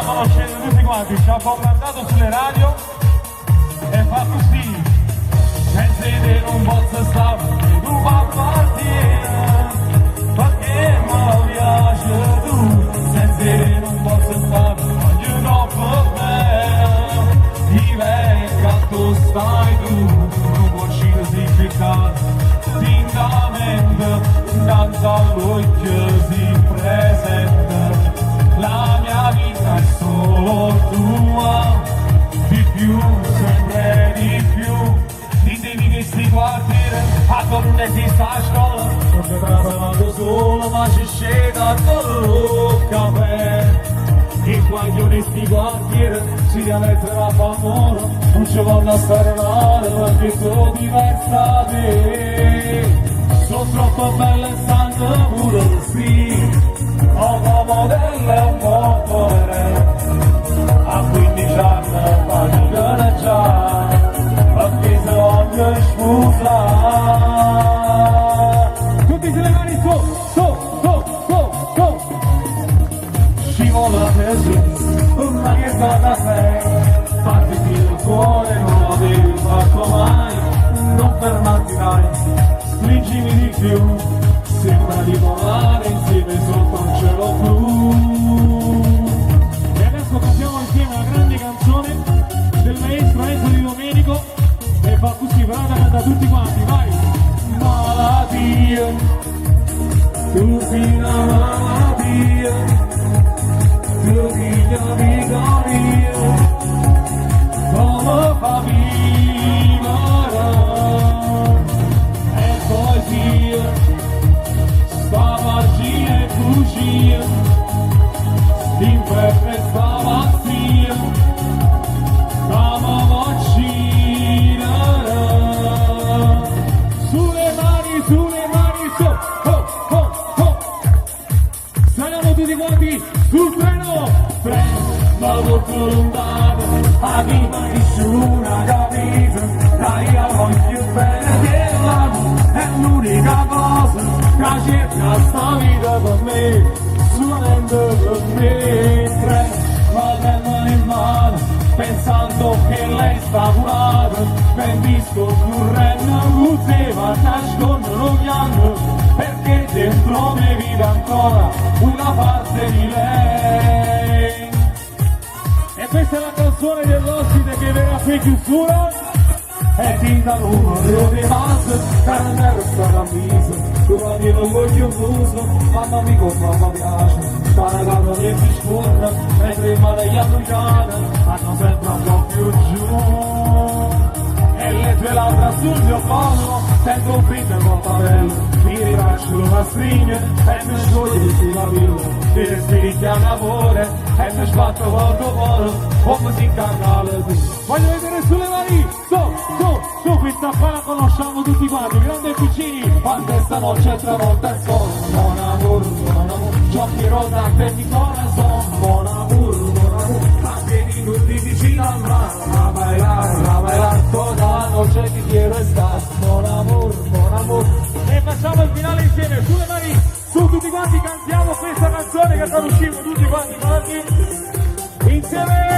conoscete tutti quanti, ci ha bombardato sulle radio e fa così. Senza vedere un bozzo stava e tu va partire, perché mi piace tu. Senza vedere un bozzo stava, voglio troppo bene, ti venga tu stai tu, non puoi uscire significato, tintamente, danza all'occhio si presenta, la mia vita è solo tua, di più, sempre di più. Ditemi che sti quartiere a non esiste a scuola, non mi trovano solo ma ci scende a tutto il caffè. E quando in sti quartiere si deve mettere a favore, non ci voglio stare male perché sono diversa da te. Sono troppo bella e stanno pure così, ho una modella e un po' povera, a 15 anni fatica già, perché se voglio sposare. Tutti se le mani su, scivola così, ma che cosa sei? Fatti il cuore, non lo devi fatto mai, non fermarti mai, stringimi di più, sembra di volare insieme sotto un cielo blu. E adesso cantiamo insieme una grande canzone del maestro Enzo Di Domenico e fa così, però da cantare tutti quanti, vai! Malattia, tu sei una malattia, tu figlia di gloria, come fa vivere, è poesia, sta magia e bugia, l'inferno e sta pazzia, come vaccina. Sulle mani, su, oh, oh, saliamo tutti quanti sul treno, ma molto lontano, a chi mai nessuna capito, dai io voglio bene che l'amo, è l'unica cosa che cerca sta vita per me, solamente per me. Ma tengo in mano, pensando che lei sta curata, ben disco correndo, poteva nascondere piango, perché dentro me vive ancora una parte di lei. E questa è la canzone dell'ospite che verrà qui in chiusura. E ti da numero di massa, carne sta camisa, tu quando non voglio fuso, mamma mi come mi piace, paragano che si scorre, mentre in mano gli africani hanno sempre un po' più giù. E le tue labbra sul mio collo, sento un pinto e portabello, mi rilascio una stringa e mi scioglie di sti capelli, ti respiri chiama amore e mi sbatto quanto vuole, come si incarna le tue. Voglio vedere sulle mani, su, questa qua la conosciamo tutti quanti, grandi e piccini, quando stanotte travolta e solo, buon amore, giochi rosa, petti corazon, buon amore, anche tutti vicino al mare, a bailar, toda la noche ti quiero estar, buon amore, e facciamo il finale insieme, sulle mani, su tutti quanti cantiamo questa canzone che sta uscendo tutti quanti insieme.